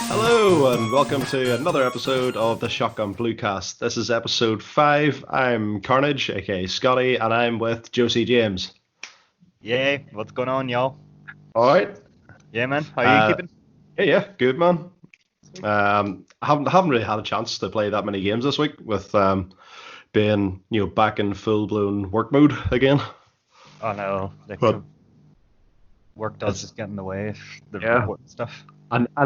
Hello and welcome to another episode of the Shotgun Bluecast. This is episode 5. I'm Carnage, aka Scotty, and I'm with JoseyJames. Yeah, what's going on, y'all? Alright. Yeah, man. How are you keeping? Yeah, good man. I haven't really had a chance to play that many games this week with being back in full blown work mode again. Oh no, But work does just get in the way of the Yeah. important stuff. And I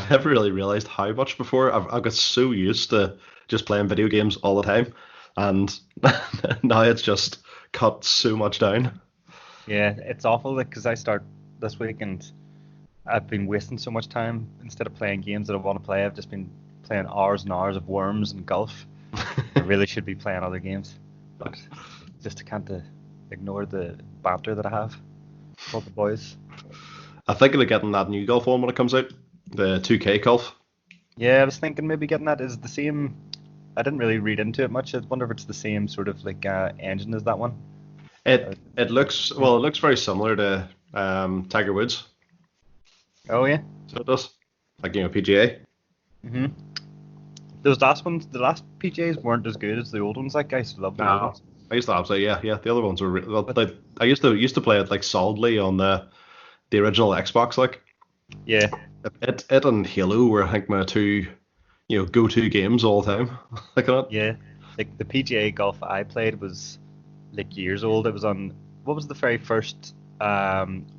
never really realized how much before. I've got so used to just playing video games all the time, and now it's just cut so much down. Yeah, it's awful because I start this week and I've been wasting so much time. Instead of playing games that I want to play, I've just been playing hours and hours of Worms and golf. I really should be playing other games, but just can't ignore the banter that I have with all the boys. I'm thinking of getting that new golf one when it comes out, the 2K golf. Yeah, I was thinking maybe getting that. Is the same. I didn't really read into it much. I wonder if it's the same sort of like engine as that one. It looks very similar to Tiger Woods. Oh yeah. So it does, like PGA. Mhm. Those last ones, the last PJs weren't as good as the old ones. Like I used to love the old No, ones. I used to absolutely yeah. The other ones were I used to play it like solidly on the original Xbox. Like Yeah. it and Halo were I think my two go-to games all the time. Like that. Yeah. Like the PGA golf I played was like years old. It was on what was the very first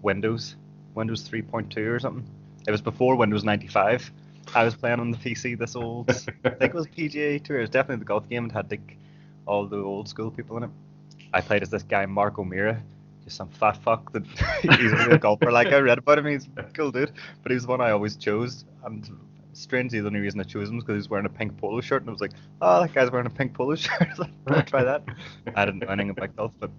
Windows 3.2 or something. It was before Windows 95. I was playing on the PC. This old, I think it was PGA Tour. It was definitely the golf game. It had like all the old school people in it. I played as this guy Mark O'Meara, just some fat fuck that he's a real golfer. Like I read about him, he's a cool dude. But he was the one I always chose. And strangely, the only reason I chose him was because he was wearing a pink polo shirt, and I was like, oh, that guy's wearing a pink polo shirt. I was like, I'll try that. I didn't know anything about golf, but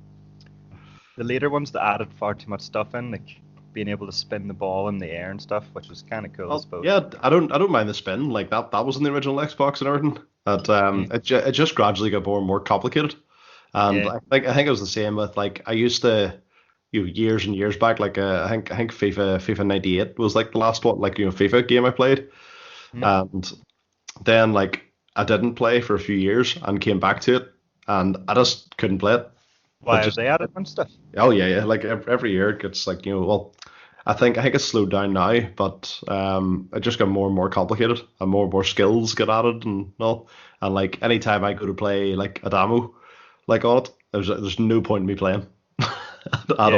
the later ones that added far too much stuff in, like being able to spin the ball in the air and stuff, which was kind of cool, I suppose. Yeah, I don't mind the spin. Like that was in the original Xbox and everything. It just gradually got more and more complicated. And Yeah. I think it was the same with like I used to years and years back, like I think FIFA 98 was like the last one, like FIFA game I played. And then like I didn't play for a few years and came back to it and I just couldn't play it. Why But have they added bunch of stuff? Oh yeah. Like every year it gets like well, I think it's slowed down now, but it just got more and more complicated and more skills get added and all. And like anytime I go to play like a demo, like on it, there's no point in me playing at all.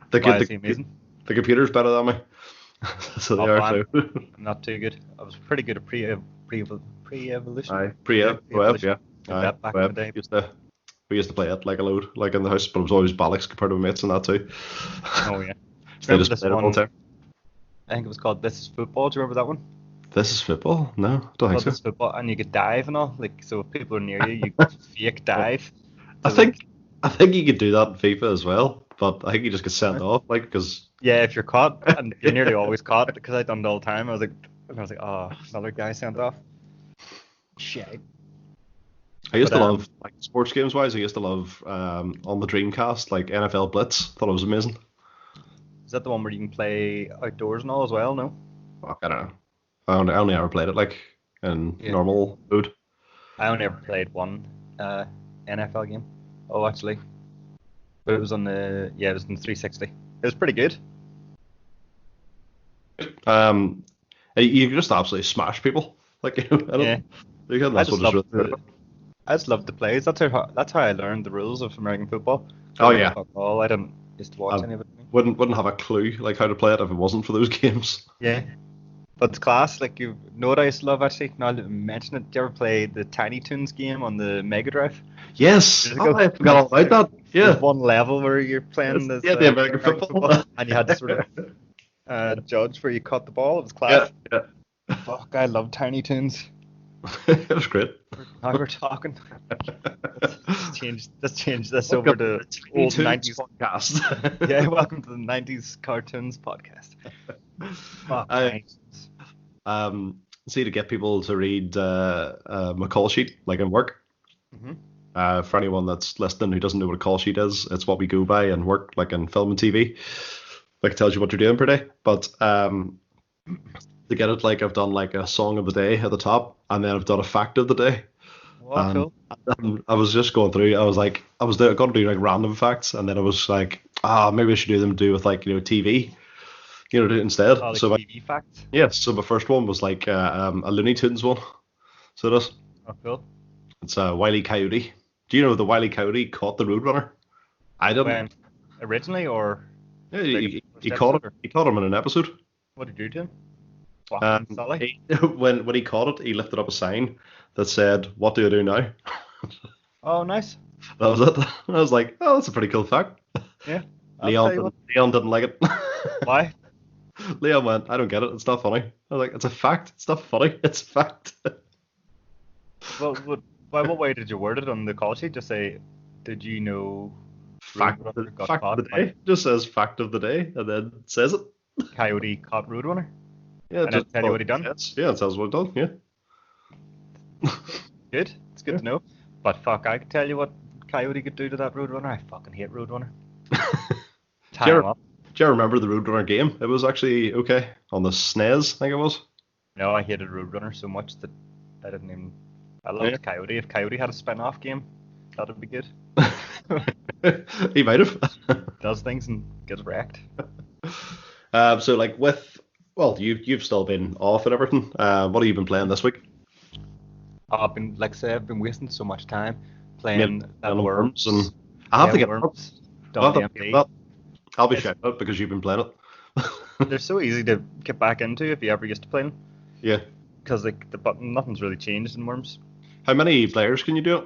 Why is he amazing? The computer's better than me, so they Oh, are man. too. I'm not too good. I was pretty good at pre-evolution. Aye, web, yeah. Aye, That back in web. the day. We used to play it like a load, like in the house, but it was always bollocks compared to my mates and that too. Oh yeah. So they Remember just this played it all one? the time. I think it was called This Is Football. Do you remember that one? This is football? No, I don't think Called so. This Is Football, and you could dive and all. Like so, if people are near you, you could fake dive. I think you could do that in FIFA as well, but I think you just get sent off, like because Yeah, if you're caught, and you're nearly always caught, because I done it all the time. I was like, oh, another guy sent off. Shit. I used But, to love like sports games wise. I used to love on the Dreamcast like NFL Blitz. Thought it was amazing. Is that the one where you can play outdoors and all as well? No. Fuck, I don't know. I only ever played it like in Yeah. normal mode. I only ever played one NFL game. Oh, actually, but it was on the it was on the 360. It was pretty good. You can just absolutely smash people. Like I don't. Yeah. You can, I that's just what love it's really. I just love the plays. That's how I learned the rules of American football. Oh, yeah. Fuck all. I didn't used to watch Um, any of it. Wouldn't have a clue like how to play it if it wasn't for those games. Yeah. But it's class. Like you know what I used to love actually. Now that I mention it, do you ever play the Tiny Toons game on the Mega Drive? Yes, Years ago. I forgot all about that. Yeah, There's one level where you're playing this the American football. and you had to sort of judge where you caught the ball. It was class. Yeah. Fuck, I love Tiny Toons. It was great. Now we're talking. Let's change this over to old 90s podcast. Yeah, welcome to the 90s cartoons podcast. Fuck, I See, to get people to read my call sheet, like in work. Hmm. For anyone that's listening who doesn't know what a call sheet is, it's what we go by in work, like in film and TV. Like it tells you what you're doing per day. But to get it, like I've done like a song of the day at the top, and then I've done a fact of the day. Well, And cool. I was just going through. I was like, going to do like random facts, and then I was like, maybe I should do with like TV, do it instead. Oh, like So TV facts. yeah, so my first one was like a Looney Tunes one. So Oh, cool. it's a Wile E. Coyote. Do you know the Wile E. Coyote caught the Roadrunner? I didn't. When originally or Yeah, like in he, the he first caught him. episode or He caught him in an episode. what did you do to him? Whack him Um, silly. when he caught it, he lifted up a sign that said, "What do I do now?" Oh, nice. That was it. I was like, "Oh, that's a pretty cool fact." Yeah. I'll tell you what. Leon didn't like it. Why? Leon went, "I don't get it. It's not funny." I was like, "It's a fact. It's not funny. It's a fact." Well, by what way did you word it on the call sheet? Just say, did you know Roadrunner got Fact of caught the by day. Just says fact of the day, and then says it. Coyote caught Roadrunner? Yeah, And then tell you what he done? Yeah, it says what it done. Yeah. Good. It's good Yeah. to know. But fuck, I could tell you what Coyote could do to that Roadrunner. I fucking hate Roadrunner. Tie Do you, him up. do you remember the Roadrunner game? It was actually okay on the SNES, I think it was. No, I hated Roadrunner so much that I didn't even. I loved Yeah. Coyote. If Coyote had a spin-off game, that'd be good. He might have. Does things and gets wrecked. So like you've still been off and everything. What have you been playing this week? I've been, like I say, I've been wasting so much time Yeah, playing that and Worms. and I have to get Worms. I'll have to WMD. get that. I'll be It's- shouting out because you've been playing it. They're so easy to get back into if you ever used to play them, Yeah. because like the button, nothing's really changed in Worms. How many players can you do it?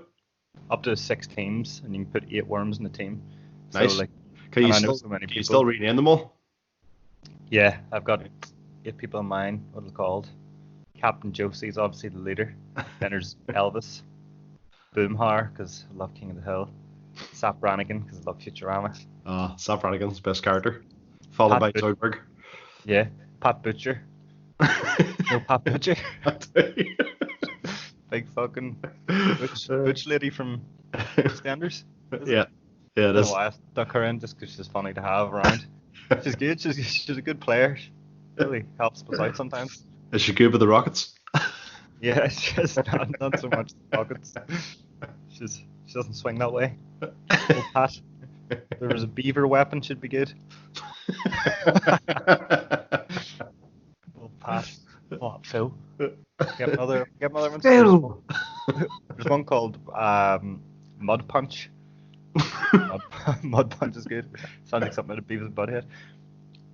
Up to 6 teams, and you can put 8 worms in a team. Nice. So like, Can you and I know still so many can you people. still rename them all? Yeah, I've got 8 people in mind. What are they called? Captain Josie is obviously the leader. Then there's Elvis, Boomhauer because I love King of the Hill, Sap Brannigan because I love Futurama. Sam Brannigan's best character, followed by Pat Zoidberg. Yeah, Pat Butcher. No, Pat Butcher. Big fucking butch lady from EastEnders. Yeah, yeah, it I don't is. know why I stuck her in just because she's funny to have around. She's good. She's a good player. She really helps us out sometimes. Is she good with the Rockets? Yeah, she's not so much pockets. She doesn't swing that way. Old Pat. If there was a beaver weapon, should be good. Old Pat. Oh, Phil. Get another one. Phil. There's one called Mud Punch. Mud Punch is good. Sounds like something out of Beavis and Butthead.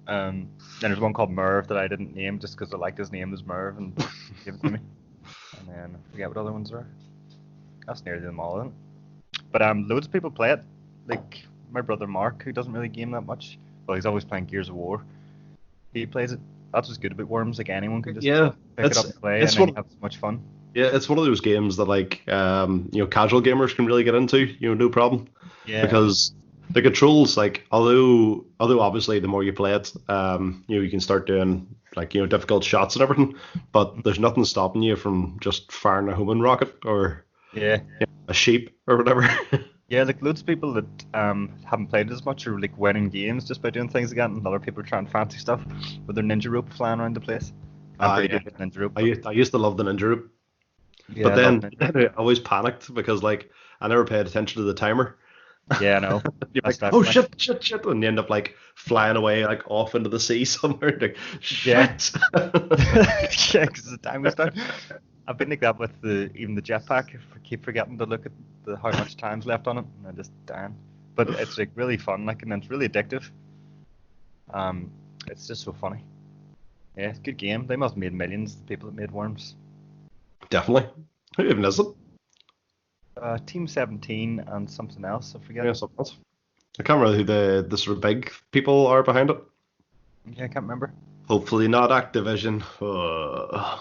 Then there's one called Merv that I didn't name just because I liked his name as Merv and gave it to me. And then I forget what other ones are. That's nearly them all, isn't it? But loads of people play it. Like my brother Mark, who doesn't really game that much. Well, he's always playing Gears of War. He plays it. That's what's good about Worms. Like anyone can just Yeah, pick it up and play, and it's then one. you have so much fun. Yeah, it's one of those games that like casual gamers can really get into, no problem. Yeah. Because the controls, like although obviously the more you play it, you can start doing like difficult shots and everything, but there's nothing stopping you from just firing a homing rocket or Yeah. a sheep or whatever. Yeah, like loads of people that haven't played it as much are like winning games just by doing things again, and other people are trying fancy stuff with their ninja rope flying around the place. I'm pretty Yeah. good at ninja rope. I used to love the ninja rope, Yeah, but I then love ninja I always panicked because like I never paid attention to the timer. Yeah, I know. You're That's like, oh definitely- shit, and you end up like flying away like off into the sea somewhere. Like, Yeah. shit. Yeah, because the time was done. I've been like that with even the jetpack. I keep forgetting to look at how much time's left on it, and I just damn. But it's like really fun, like, and it's really addictive. It's just so funny. Yeah, it's a good game. They must have made millions. The people that made Worms. Definitely. Who even is it? Team 17 and something else. I forget. Yeah, something else. I can't remember who the sort of big people are behind it. Yeah, I can't remember. Hopefully not Activision. I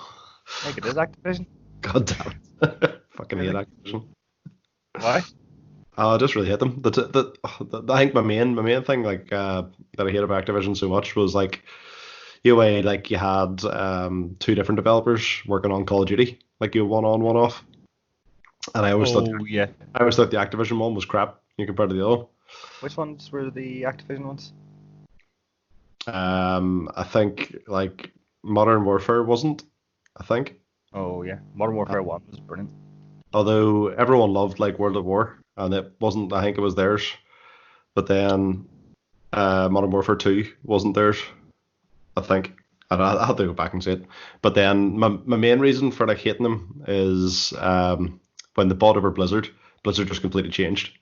think it is Activision. God damn it. Fucking hate Activision. Why? I just really hate them. I think my main thing like that I hate about Activision so much was like, You way like you had two different developers working on Call of Duty, like you one on, one off. And Oh yeah. I always thought the Activision one was crap, compared to the other. Which ones were the Activision ones? I think like Modern Warfare wasn't. I think, Oh yeah, Modern Warfare 1 was brilliant. although everyone loved like World at War, and it wasn't. I think it was theirs. But then Modern Warfare 2 wasn't theirs. I think. I have to go back and see it. But then my main reason for like hating them is when they bought over Blizzard, Blizzard just completely changed.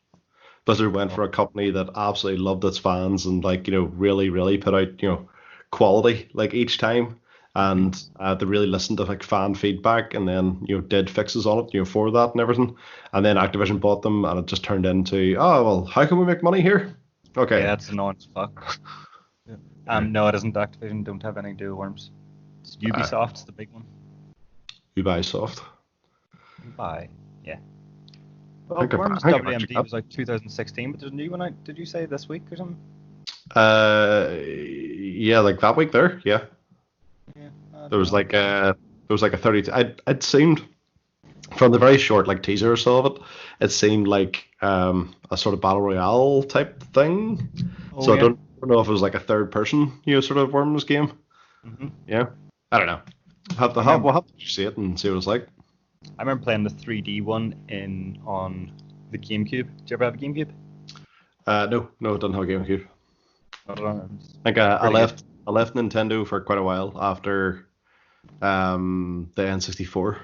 Blizzard went for a company that absolutely loved its fans and like really really put out quality like each time, and they really listened to like fan feedback, and then did fixes on it for that and everything. And then Activision bought them, and it just turned into, oh well, how can we make money here? Okay. Yeah, that's annoying as fuck. No, it isn't. Activision don't have anything to do with Worms. It's Ubisoft's the big one. Ubisoft. Ubi, yeah. I Well, think Worms I think I've actually WMD was like 2016, but there's a new one out. Did you say this week or something? Yeah, like that week there, yeah. Yeah. There was like a 30. It seemed from the very short like teaser or so of it, it seemed like a sort of battle royale type thing. Oh, So yeah. I don't know if it was like a third person sort of Worms game. Mhm. Yeah, I don't know. We'll have to see it and see what it's like. I remember playing the 3D one on the GameCube. Do you ever have a GameCube? No, it doesn't have a GameCube. I don't know. I think I left Nintendo for quite a while after the N64.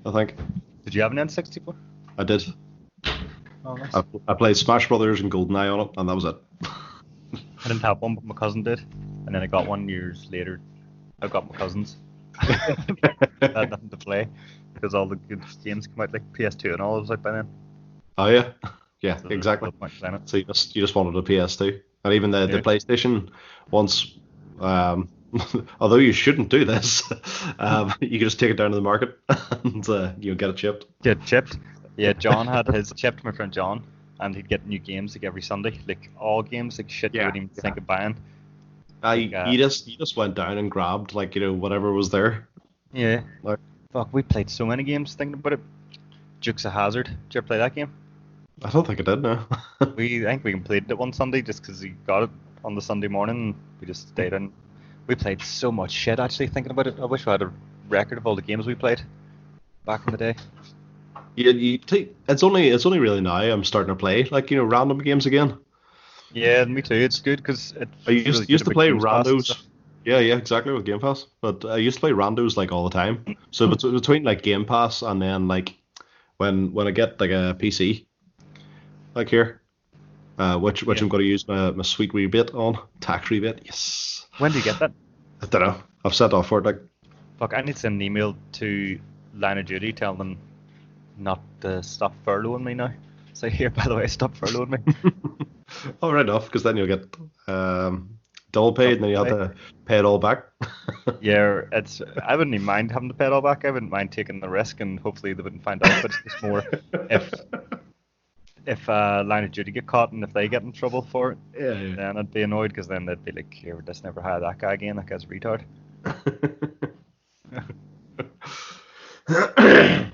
I think Did you have an N64? I did. Oh, nice. I played Smash Brothers and GoldenEye on it, and that was it. I didn't have one, but my cousin did. And then I got one years later. I got my cousin's. I had nothing to play because all the good games come out, like PS2 and all was out by then. Oh yeah, yeah, So there's exactly. no point playing it. So you just wanted a PS2, and even the Yeah. PlayStation once. Although you shouldn't do this, you can just take it down to the market and get it shipped. Get chipped. Yeah, John had his chipped, my friend John, and he'd get new games like every Sunday, like all games, like shit you Yeah, wouldn't even think of buying. You just went down and grabbed like whatever was there. Yeah. Like, Fuck, we played so many games thinking about it. Dukes of Hazard. Did you ever play that game? I don't think I did. No. I think we played it one Sunday just because he got it on the Sunday morning. And we just stayed in. We played so much shit actually thinking about it. I wish I had a record of all the games we played back in the day. It's only really now I'm starting to play like random games again. Yeah, me too. It's good because I used to play randos. Yeah, exactly, with Game Pass. But I used to play randos like all the time. So between like Game Pass and then like when I get like a PC, like here, which I'm going to use my sweet rebate on, tax rebate. Yes. When do you get that? I don't know. I've set off for it. Like, Fuck, I need to send an email to Line of Duty telling them not to stop furloughing me now. So here, by the way, stop furloughing me. all right off, because then you'll get double paid, and then you have to pay it all back. Yeah, I wouldn't even mind having to pay it all back. I wouldn't mind taking the risk, and hopefully they wouldn't find out. But it's just more if Line of Duty get caught and if they get in trouble for it, Yeah. then I'd be annoyed because then they'd be like, "Here, we're just never hire that guy again. That guy's a retard."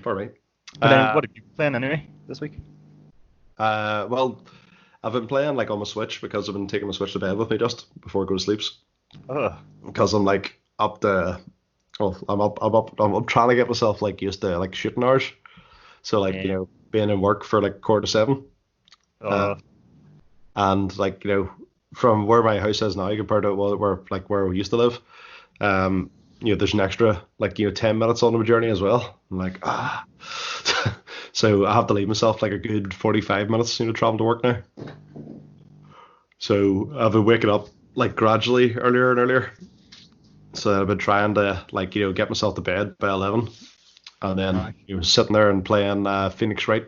Pardon me. But then, what have you been playing anyway this week? Well, I've been playing like on my Switch because I've been taking my Switch to bed with me just before I go to sleep. Ugh. Because I'm like up to, well, I'm trying to get myself like used to like shooting hours. So like Yeah. being in work for like 6:45, and like from where my house is now compared to where we used to live, there's an extra like 10 minutes on the journey as well. I'm like so I have to leave myself like a good 45 minutes traveling to work now. So I've been waking up like gradually earlier and earlier. So I've been trying to like get myself to bed by 11, and then sitting there and playing Phoenix Wright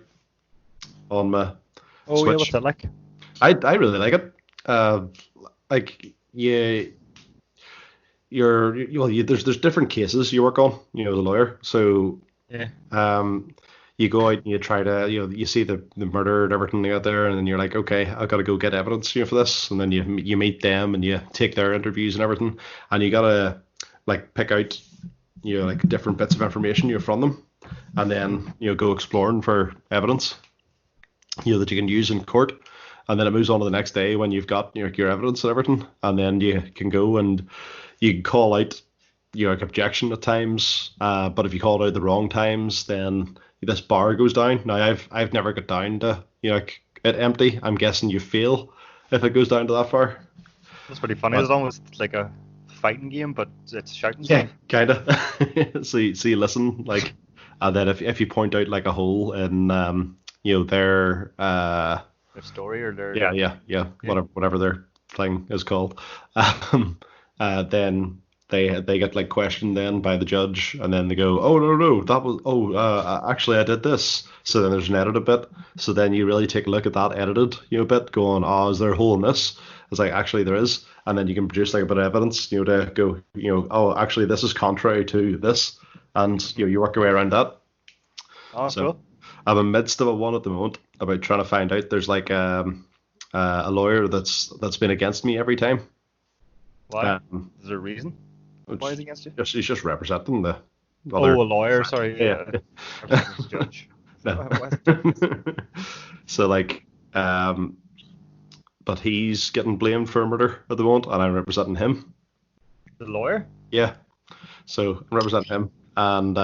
on my Oh Switch. yeah, what's that like? I really like it. Like there's different cases you work on, as a lawyer. So Yeah. you go out and you try to, you see the murder and everything out there, and then you're like, okay, I've got to go get evidence, for this, and then you meet them and you take their interviews and everything, and you gotta like pick out, like different bits of information from them, and then go exploring for evidence, that you can use in court. And then it moves on to the next day when you've got your evidence and everything, and then you can go and you can call out like objection at times. But if you call it out the wrong times, then this bar goes down. Now I've never got down to like it empty. I'm guessing you fail if it goes down to that far. That's pretty funny. But, It's almost like a fighting game, but it's shouting yeah, stuff. kind of. so you listen like, and then if you point out like a hole in their Their story or their yeah, whatever their thing is called, then they get like questioned then by the judge, and then they go, oh no, that was actually I did this. So then there's an edited bit. So then you really take a look at that edited bit, going, oh, is there a hole in this? It's like, actually there is, and then you can produce like a bit of evidence, to go, oh, actually this is contrary to this, and you work your way around that. Oh, So cool. I'm in the midst of a one at the moment about trying to find out. There's like a lawyer that's been against me every time. Why? Um, Is there a reason why he's against you? he's just representing the Oh, other. a lawyer. Sorry. Yeah. I was thinking it was a judge. No. Why- So like, but he's getting blamed for murder at the moment, and I'm representing him. The lawyer? Yeah. So I'm representing him, and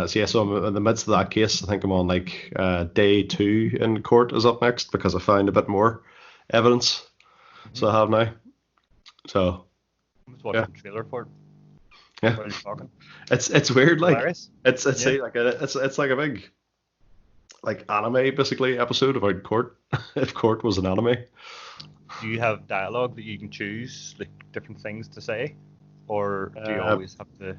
so yeah, so I'm in the midst of that case. I think I'm on like day 2 in court is up next because I found a bit more evidence. So I have now. So I was watching the trailer for it. yeah, While you're talking. it's weird. Like Hilarious. it's Yeah. like it's like a big like anime basically episode about court. If court was an anime. Do you have dialogue that you can choose, like different things to say, or do you Uh, always have to?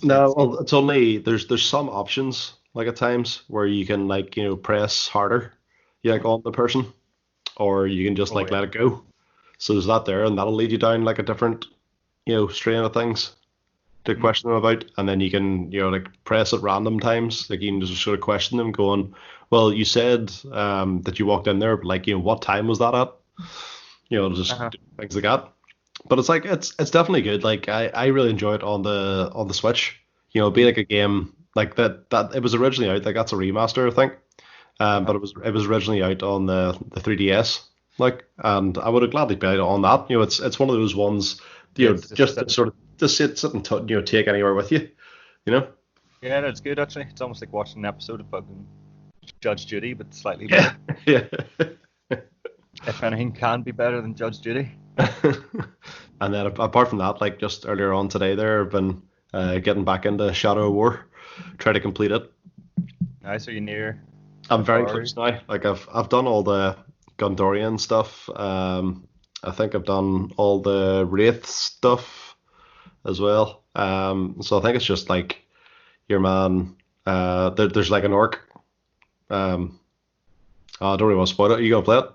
No, well, it's only there's some options like at times where you can like press harder, like on the person, or you can just Oh, like yeah. let it go. So there's that there, and that'll lead you down like a different strain of things to question them about, and then you can like press at random times, like you can just sort of question them, going, well, you said that you walked in there, but like what time was that at? Just Uh-huh. things like that. But it's like it's definitely good. Like I really enjoy it on the Switch. It'd be like a game like that it was originally out, like that's a remaster, I think. But it was originally out on the 3DS. Like, and I would have gladly played it on that. It's one of those ones, Yeah, it's just to sit- sort of just sit and take anywhere with you. You know? Yeah, that's good actually. It's almost like watching an episode of fucking Judge Judy, but slightly Yeah. better. Yeah. If anything can be better than Judge Judy. And then apart from that, like just earlier on today, there I've been getting back into Shadow of War, try to complete it. Nice, are you near? I'm very Or- close now. Like I've done all the Gondorian stuff. I think I've done all the Wraith stuff as well. So I think it's just like your man. There's like an orc. I don't really want to spoil it. Are you gonna play it?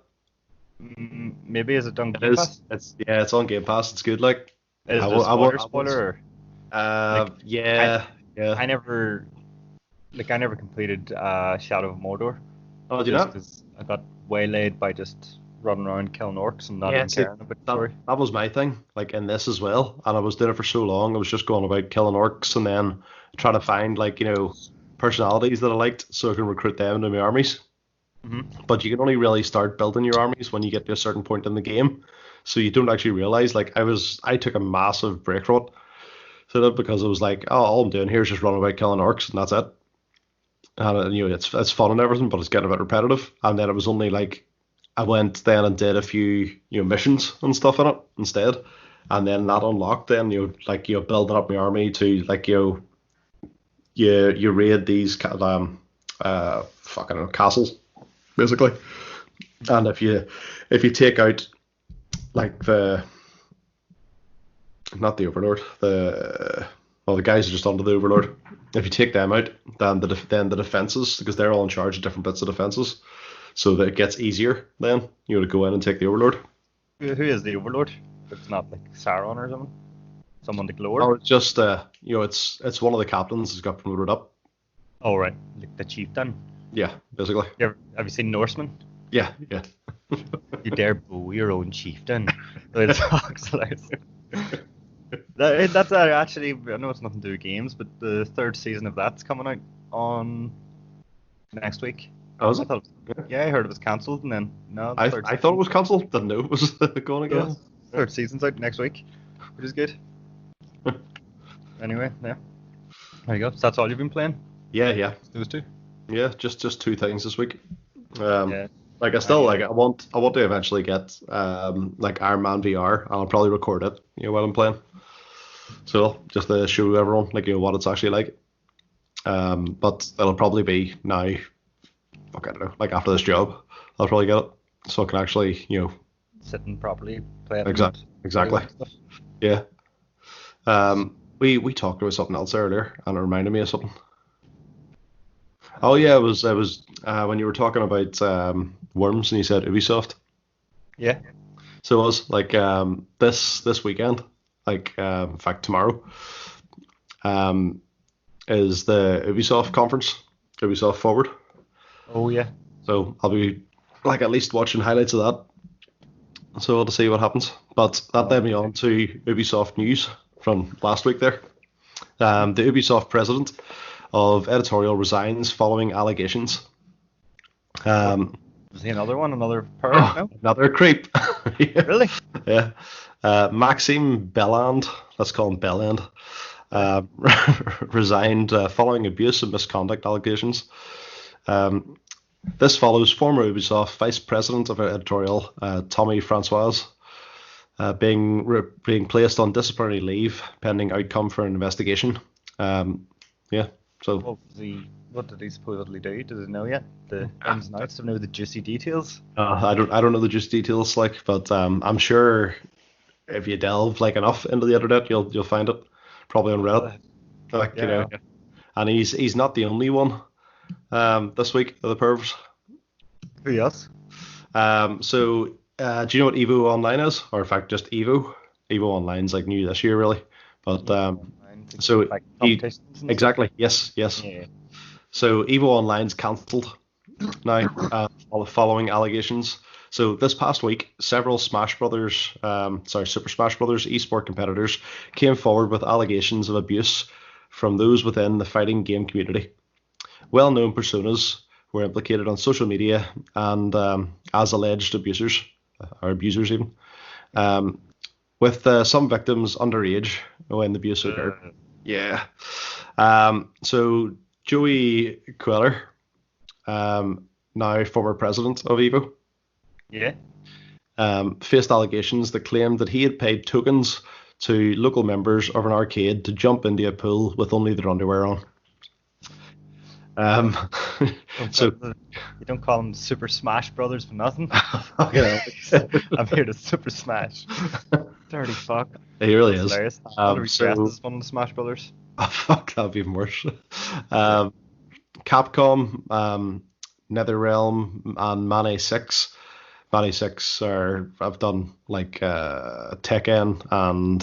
Maybe is it on It Game is. Pass? It's on Game Pass. It's good. Like Is I it a will- I will- spoiler? Like, yeah. I never completed Shadow of Mordor. Oh, do you Just not? because I got waylaid by just running around killing orcs and not Yeah, even see, caring about the story. that was my thing, like in this as well. And I was doing it for so long. I was just going about killing orcs and then trying to find like, personalities that I liked so I can recruit them into my armies. But you can only really start building your armies when you get to a certain point in the game. So you don't actually realize, like I took a massive break from it. So that because it was like, oh, all I'm doing here is just running about killing orcs and that's it. And it's fun and everything, but it's getting a bit repetitive. And then it was only like I went then and did a few missions and stuff in it instead, and then that unlocked then building up my army to like you raid these fucking castles basically, and if you take out like not the overlord, the guys are just under the overlord. If you take them out, then the defenses, because they're all in charge of different bits of defenses, so that it gets easier then to go in and take the overlord. Who is the Overlord? It's not like Sauron or someone like lower. Oh, it's just it's one of the captains has got promoted up. Oh right, like the chieftain. Yeah, basically. Have you seen Norseman? Yeah, yeah. You dare bow your own chieftain? It's hilarious. That's actually, I know it's nothing to do with games, but the third season of that's coming out on next week. Oh, is I it? thought, Yeah. yeah, I heard it was cancelled, and then no, the third I thought it season. was cancelled. Didn't know it was going No, again. Yeah. third season's out next week, which is good. Anyway, yeah, there you go. So that's all you've been playing? Yeah, yeah, Those two? yeah. Just two things this week. Um, Yeah. like I still like I want to eventually get like Iron Man VR, and I'll probably record it, while I'm playing. So just to show everyone like what it's actually like. But it'll probably be now. Fuck, I don't know. Like after this job, I'll probably get it, so I can actually Sitting properly, play it, and play exactly. with stuff. Yeah. We talked about something else earlier, and it reminded me of something. Oh yeah, it was when you were talking about Worms and you said Ubisoft. Yeah. So it was like this weekend, like in fact tomorrow, um, is the Ubisoft conference, Ubisoft Forward. Oh yeah. So I'll be like at least watching highlights of that, so to see what happens. But that Oh, led me on to Ubisoft news from last week there. The Ubisoft president of editorial resigns following allegations. what? Um, Is he another one? Another perv? No. Another creep. Yeah. Really? Yeah. Maxime Belland, let's call him Belland, Sorry. uh, resigned following abuse and misconduct allegations. Um, this follows former Ubisoft vice president of editorial, Tommy Francois, being placed on disciplinary leave pending outcome for an investigation. Yeah, so What did he supposedly do? Does he know yet? The ins and outs, to know the juicy details. I don't know the just details like, but I'm sure if you delve like enough into the internet, you'll find it probably on Reddit. Like Yeah. and he's not the only one this week of the pervs. Who else? So do you know what Evo Online is, or in fact just Evo? Evo Online's like new this year really, but so Like he competitions and stuff. exactly yes. Yeah. So Evo Online's cancelled now, following allegations. So this past week, several Super Smash Brothers esport competitors came forward with allegations of abuse from those within the fighting game community. Well-known personas were implicated on social media and as alleged abusers, or abusers even, um, with some victims underage when the abuse occurred. Yeah. So Joey Queller, now former president of Evo, Yeah. faced allegations that claimed that he had paid tokens to local members of an arcade to jump into a pool with only their underwear on. Um, so You don't call them Super Smash Brothers for nothing. you I'm here to Super Smash. Dirty fuck. he really That's is. hilarious. I want to be dressed So as one of the Smash Brothers. oh, fuck, that'd be even worse. Yeah. Capcom, NetherRealm, and Mane Six. Mane Six have done like Tekken and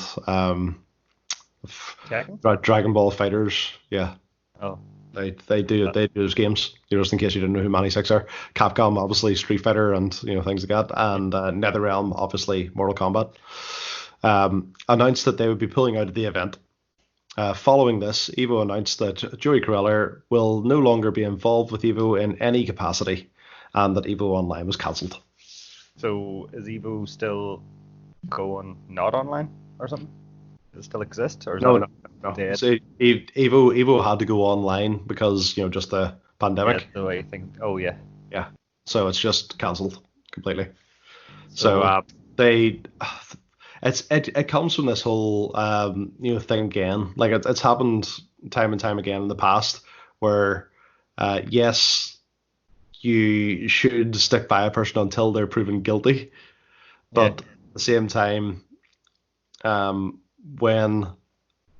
Tekken? Dragon Ball Fighters. Yeah, Oh. they do those games. Just in case you didn't know who Mane Six are. Capcom obviously Street Fighter and things like that, and NetherRealm obviously Mortal Kombat. Announced that they would be pulling out of the event. Following this, Evo announced that Joey Corella will no longer be involved with Evo in any capacity, and that Evo Online was cancelled. So is Evo still going not online or something? Does it still exist, or is No, that no. dead? So Evo had to go online because just the Yeah, pandemic. the way I think. Oh yeah. Yeah, so it's just cancelled completely. So So they, it comes from this whole thing again. Like it's happened time and time again in the past where yes, you should stick by a person until they're proven guilty, yeah, but at the same time, when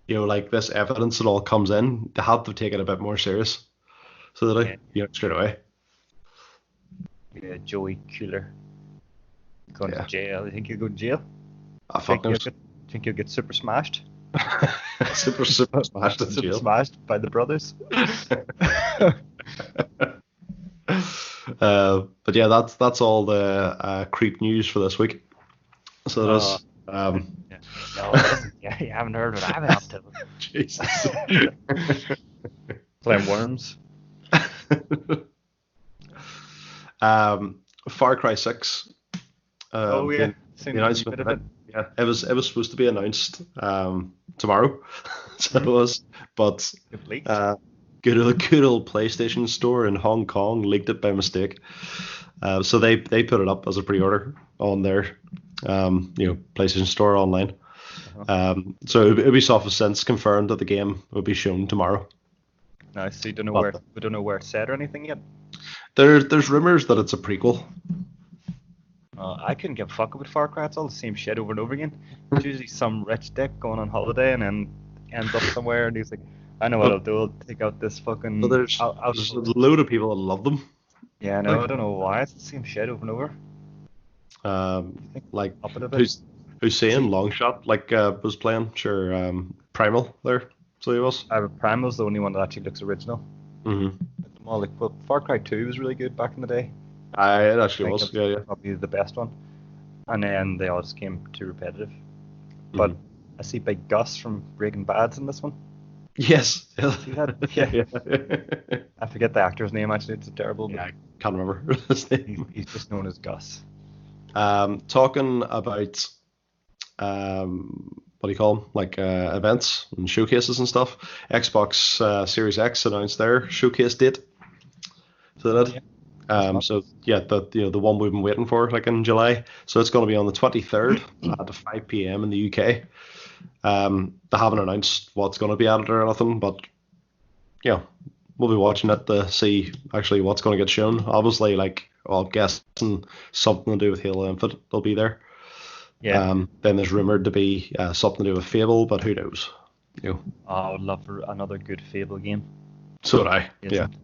like this evidence and all comes in, they have to take it a bit more serious. So that straight away. yeah, Joey Cooler going to Yeah. jail. You think you'll go to jail? I fuck knows. Think you'll get super smashed? Super smashed in Super jail. smashed by the brothers? But yeah, that's all the creep news for this week. So that Uh, is. yeah. No, it isn't. Yeah, you haven't heard what I've been up to. Jesus. Playing Worms. Far Cry 6. Oh yeah, The seen a wee announcement bit of of it. it. Yeah, it was supposed to be announced tomorrow, so it was. But It leaked. uh, good old PlayStation Store in Hong Kong leaked it by mistake. So they put it up as a pre-order on their PlayStation Store online. Uh-huh. So Ubisoft has since confirmed that the game will be shown tomorrow. No, so you don't know But where we don't know where it's set or anything yet. there's rumors that it's a prequel. I couldn't give a fuck about Far Cry. It's all the same shit over and over again. It's usually some rich dick going on holiday and then ends up somewhere and he's like, I know what I'll But, do. I'll take out this but fucking there's a outpost. load of people that love them. Yeah, no, Like I don't know why. It's the same shit over and over. um, I think like up it a bit. who's saying See, Longshot was playing sure Primal there, so he was. Primal's the only one that actually looks original. Mm-hmm. Them all like, well, Far Cry 2 was really good back in the day. It I actually think was, that's yeah, yeah. probably the best one. And then they all just came too repetitive. But Hmm. I see Big Gus from Breaking Bad's in this one. Yes. See that? Yeah. Yeah. I forget the actor's name actually. It's terrible, but Yeah, I can't remember his name. he's just known as Gus. Talking about what do you call them? Like events and showcases and stuff. Xbox Series X announced their showcase date. So Oh that. yeah, this month. So yeah, the one we've been waiting for, like in July. So it's going to be on the 23rd at 5 p.m. in the UK. They haven't announced what's going to be added or anything, but yeah, we'll be watching it to see actually what's going to get shown. Obviously, like, well, I'm guessing something to do with Halo Infinite will be there. Yeah. Then there's rumored to be something to do with Fable, but who knows? Oh, I would love for another good Fable game. So would I. Yeah. Isn't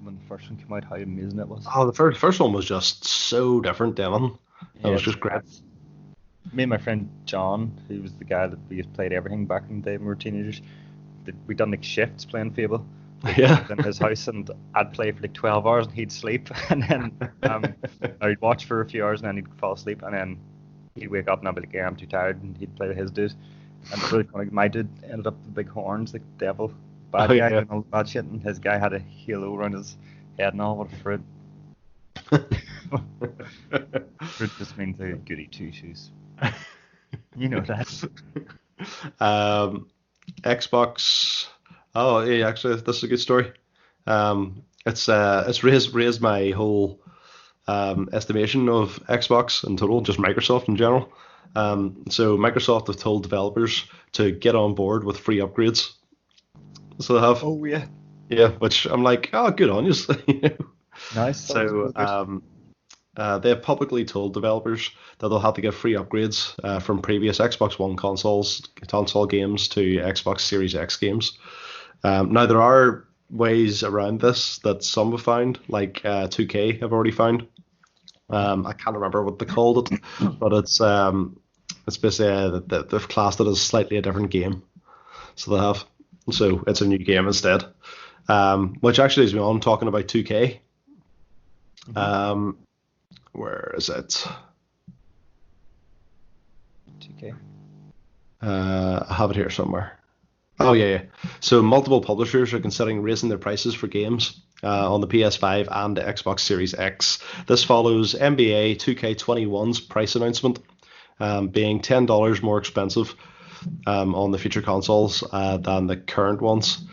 when the first one came out, how amazing it was. Oh, the first one was just so different, Devon. It Yeah, was it was just great. nuts. Me and my friend John, who was the guy that we used to played everything back in the day when we were teenagers, we done like shifts playing Fable. Yeah. In his house, and I'd play for like 12 hours and he'd sleep, and then I'd watch for a few hours and then he'd fall asleep, and then he'd wake up and I'd be like, yeah, I'm too tired, and he'd play with his dude. And it's really funny, my dude ended up with big horns, like devil, bad Oh, guy, yeah. doing all bad shit, and his guy had a halo around his head and all. What a fruit. Fruit just means a goody two shoes. You know that. Xbox. Oh, yeah, actually, this is a good story. It's raised my whole estimation of Xbox in total, just Microsoft in general. So Microsoft have told developers to get on board with free upgrades. So they have, Oh yeah. yeah, which I'm like, oh, good on you. Nice. That was So really good. they have publicly told developers that they'll have to get free upgrades from previous Xbox One console games to Xbox Series X games. Now there are ways around this that some have found, like 2K have already found. I can't remember what they called it, but it's basically that they've classed it as slightly a different game. So they have, so it's a new game instead. Which actually is me on talking about 2K. Um, where is it? 2K. I have it here somewhere. Oh yeah, yeah. So multiple publishers are considering raising their prices for games on the PS5 and the Xbox Series X. This follows NBA 2K21's price announcement, being $10 more expensive on the future consoles than the current ones.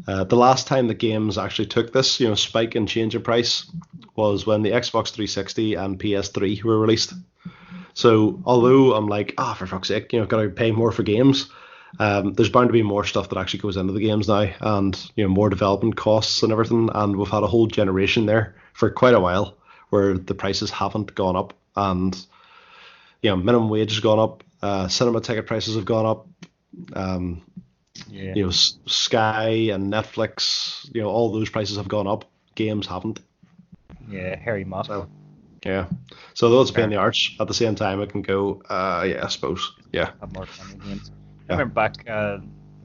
The last time the games actually took this, spike and change in price was when the Xbox 360 and PS3 were released. So although I'm like, for fuck's sake, I've got to pay more for games. There's bound to be more stuff that actually goes into the games now, and more development costs and everything. And we've had a whole generation there for quite a while where the prices haven't gone up, and minimum wage has gone up, cinema ticket prices have gone up. Yeah. Sky and Netflix, all those prices have gone up. Games haven't. Yeah, Harry Muff. So yeah. So though it's a pain in Fair. the arch, at the same time it can go. Yeah, I suppose. Yeah. Have more fun in games. I Yeah. remember back. I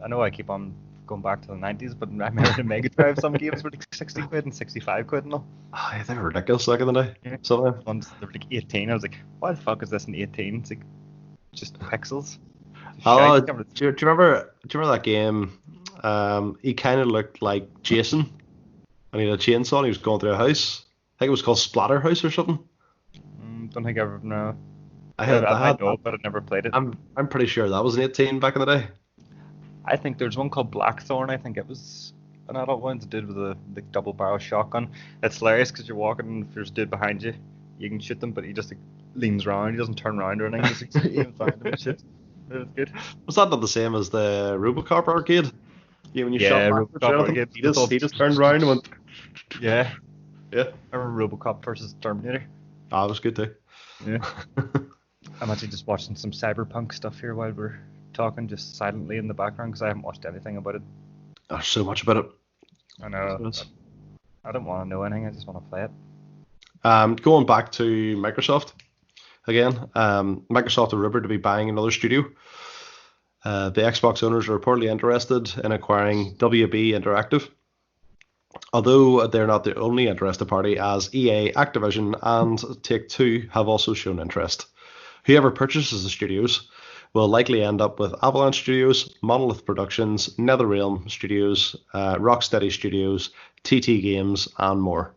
know I keep on going back to the 90s, but I remember the Mega Drive, some games were like 60 quid and 65 quid and all. Oh, yeah, they were ridiculous back in the day. Yeah. Some of them. Ones they were like 18. I was like, why the fuck is this in 18? It's like just pixels. Oh, Shite. do you remember? Do you remember that game? He kind of looked like Jason, and he had a chainsaw. And he was going through a house. I think it was called Splatterhouse or something. Don't think I ever know. I I had. know it, but I never played it. I'm pretty sure that was an 18 back in the day. I think there's one called Blackthorn. I think it was an adult one to do with a like, double barrel shotgun. It's hilarious because you're walking and if there's a dude behind you, you can shoot them, but he just like, leans around. He doesn't turn around or anything. He just like, aims behind him and shit. It was good. Was that not the same as the RoboCop arcade? Yeah, when you Yeah, shot RoboCop backwards, or anything, arcade. he just turned around and went. Yeah. Yeah. I remember RoboCop versus Terminator. Ah, it was good too. Yeah. I'm actually just watching some cyberpunk stuff here while we're talking, just silently in the background because I haven't watched anything about it. There's so much about it. I know. I don't want to know anything. I just want to play it. Going back to Microsoft again. Microsoft are rumored to be buying another studio. The Xbox owners are reportedly interested in acquiring WB Interactive, although they're not the only interested party, as EA, Activision, and Take-Two have also shown interest. Whoever purchases the studios will likely end up with Avalanche Studios, Monolith Productions, NetherRealm Studios, Rocksteady Studios, TT Games, and more.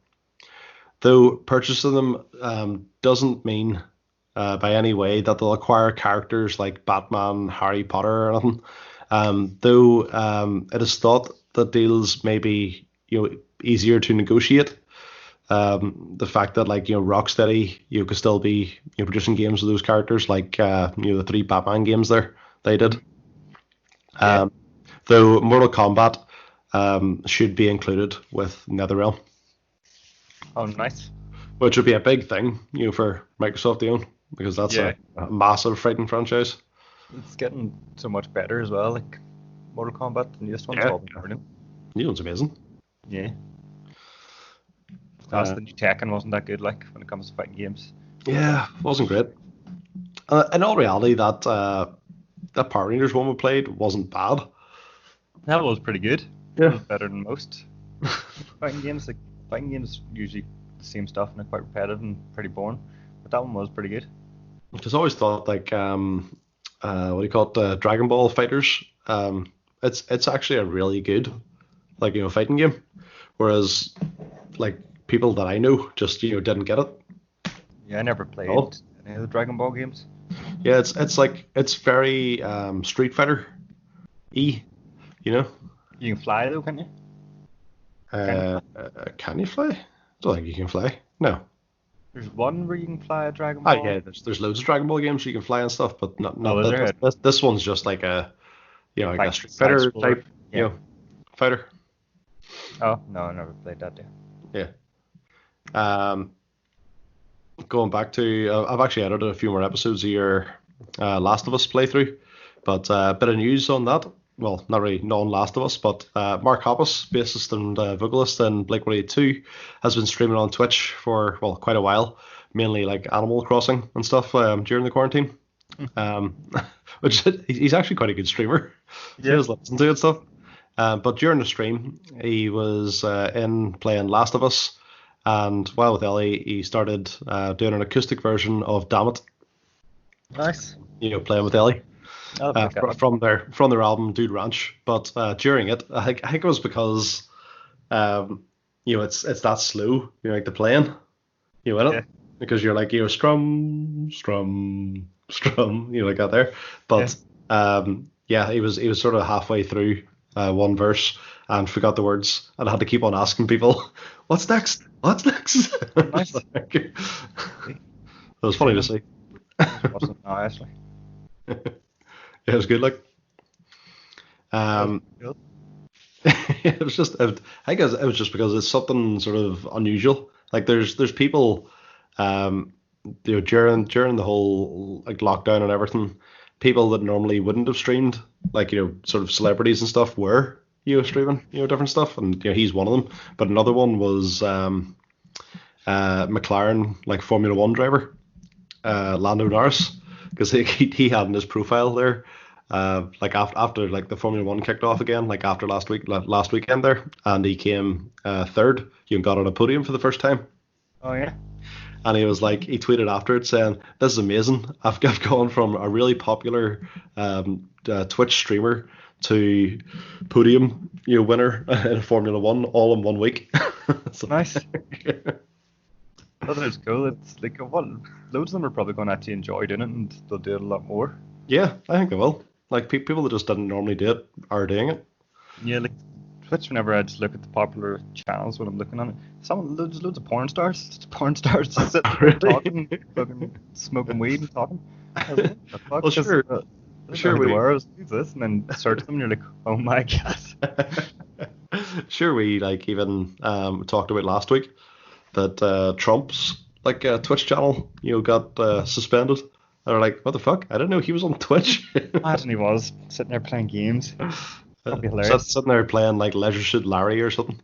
Though purchasing them doesn't mean by any way that they'll acquire characters like Batman, Harry Potter, or anything. Though it is thought that deals may be easier to negotiate. The fact that Rocksteady could still be producing games with those characters, like the 3 Batman games they did. Yeah. Though Mortal Kombat should be included with NetherRealm, Oh, nice. which would be a big thing for Microsoft to own, because that's a massive fighting franchise. It's getting so much better as well. Like Mortal Kombat, the newest one's all brilliant. New one's amazing. Yeah. That's the new Tekken wasn't that good, like when it comes to fighting games. Yeah, wasn't great. In all reality, that Power Rangers one we played wasn't bad. That was pretty good. Yeah. It was better than most fighting games. Like fighting games usually the same stuff and they're quite repetitive and pretty boring. But that one was pretty good. Because I always thought what do you call it, Dragon Ball Fighters. It's actually a really good fighting game, whereas people that I know just didn't get it. Yeah, I never played any of the Dragon Ball games. Yeah, it's very Street Fighter E, You can fly though, can't you? Can you fly? I don't think you can fly. No. There's one where you can fly a Dragon Ball. Oh yeah, there's loads of Dragon Ball games you can fly and stuff, but not this one's just like a a Street Fighter type fighter. Oh no, I never played that. Yeah. Going back to, I've actually edited a few more episodes of your Last of Us playthrough, but a bit of news on that. Well, not really non-Last of Us, but Mark Hoppus, bassist and vocalist in Blink-182, has been streaming on Twitch for quite a while, mainly like Animal Crossing and stuff during the quarantine. Which he's actually quite a good streamer. Yeah, he was listening to it and stuff. But during the stream, he was in playing Last of Us, and while with Ellie, he started doing an acoustic version of "Damn It." Nice. Playing with Ellie. From their album Dude Ranch. But during it, I think it was because it's that slow, like the playing, in it, because you're like strum, strum, strum, like that there. But he was sort of halfway through one verse and forgot the words, and I had to keep on asking people, "What's next? What's next?" Nice. It was funny to see. Actually. It was good, it was just, I think it was just because it's something sort of unusual. Like there's people, during the whole lockdown and everything, people that normally wouldn't have streamed, sort of celebrities and stuff were, streaming, different stuff, and he's one of them. But another one was McLaren, Formula One driver, Lando Norris, because he had in his profile there like after like the Formula One kicked off again, like after last weekend there, and he came third. You got on a podium for the first time. Oh yeah. And he was like, he tweeted after it saying, "This is amazing. I've gone from a really popular Twitch streamer to podium, winner in Formula One all in 1 week." So, Nice. Oh, that's cool. It's like what loads of them are probably going to actually enjoy doing it, and they'll do it a lot more. yeah, I think they will. Like people that just didn't normally do it are doing it. Yeah, like Twitch. Whenever I just look at the popular channels when I'm looking on it, there's loads of porn stars. Just porn stars just sitting there Really? talking, fucking smoking weed and talking. I was like, what the fuck? Well, 'Cause, sure, I sure didn't know who we, they were. I was like, who's this? And then search them, and you're like, oh my god. sure we like even talked about last week that Trump's like Twitch channel, got suspended. And they're like, what the fuck? I didn't know he was on Twitch. Imagine he was sitting there playing games. That'd be hilarious. Sitting there playing like Leisure Suit Larry or something.